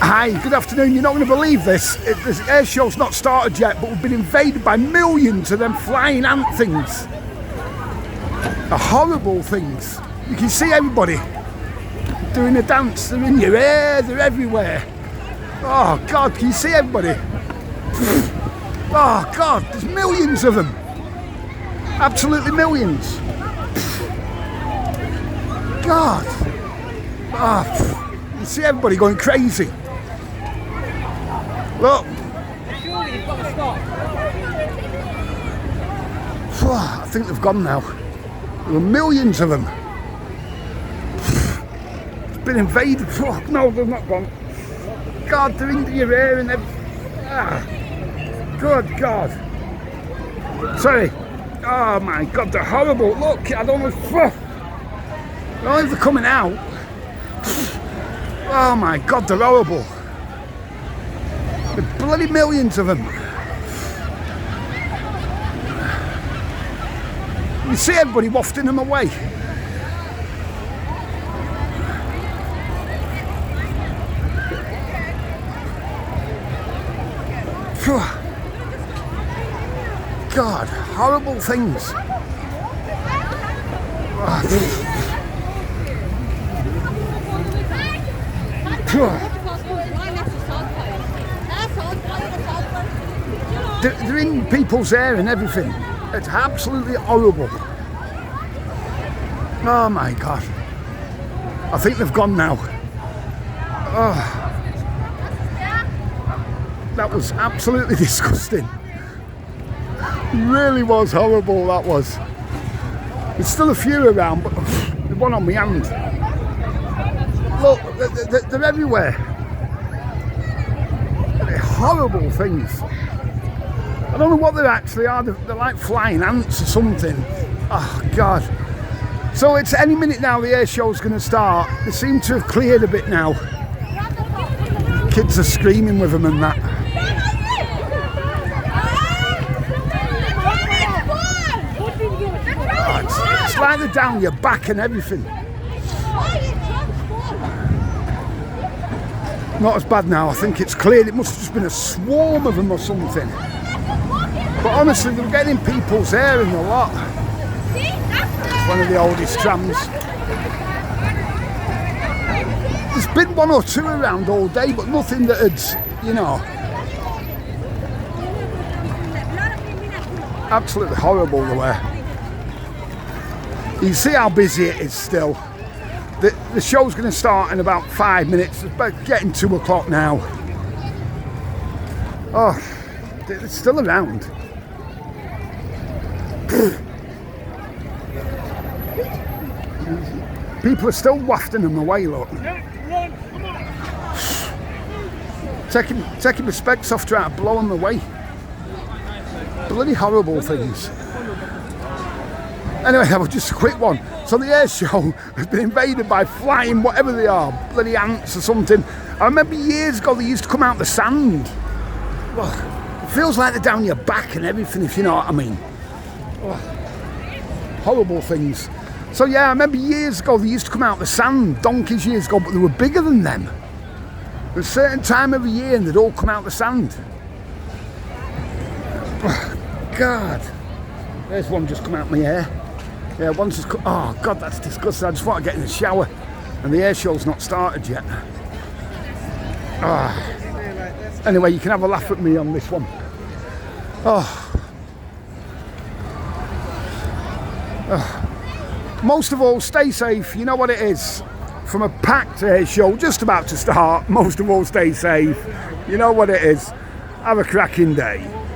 Hi, good afternoon. You're not going to believe this. The air show's not started yet, but we've been invaded by millions of them flying ant things. The horrible things. You can see everybody doing a dance. They're in your hair, they're everywhere. Oh God, can you see everybody? Oh God, there's millions of them. Absolutely millions. God. Oh, you see everybody going crazy. Look. I think they've gone now. There were millions of them. It's been invaded. Oh, no, they've not gone. God, they're into your ear and everything. Good God. Sorry. Oh my God, they're horrible. Look, I don't know if they're coming out. Oh my God, they're horrible. There's bloody millions of them. You see everybody wafting them away. God, horrible things. They're in people's hair and everything. It's absolutely horrible. Oh my God. I think they've gone now. Oh. That was absolutely disgusting. It really was horrible, that was. There's still a few around, but the one on my hand. Look, they're everywhere. They're horrible things. I don't know what they actually are. They're like flying ants or something. Oh God. So it's any minute now the air show's going to start. They seem to have cleared a bit now. Kids are screaming with them and that. Oh, it's like they're down your back and everything. Not as bad now. I think it's cleared. It must have just been a swarm of them or something. But honestly, they were getting in people's hair and a lot. It's one of the oldest trams. There's been one or two around all day, but nothing that had, you know. Absolutely horrible they were. You can see how busy it is still. The show's going to start in about 5 minutes. It's about getting 2 o'clock now. Oh, it's still around. People are still wafting them away, look. Taking the specs off, trying to blow them away. Bloody horrible things. Anyway, that was just a quick one. So the air show has been invaded by flying whatever they are, bloody ants or something. I remember years ago they used to come out the sand. Look, it feels like they're down your back and everything, if you know what I mean. Horrible things. So yeah, I remember years ago they used to come out the sand, donkeys years ago, but they were bigger than them. There's a certain time of the year and they'd all come out the sand. God. There's one just come out my hair. Yeah, one's just come. Oh God, that's disgusting. I just want to get in the shower and the air show's not started yet. Anyway, you can have a laugh at me on this one. Most of all, stay safe. You know what it is. From a packed air show just about to start, most of all, stay safe. You know what it is. Have a cracking day.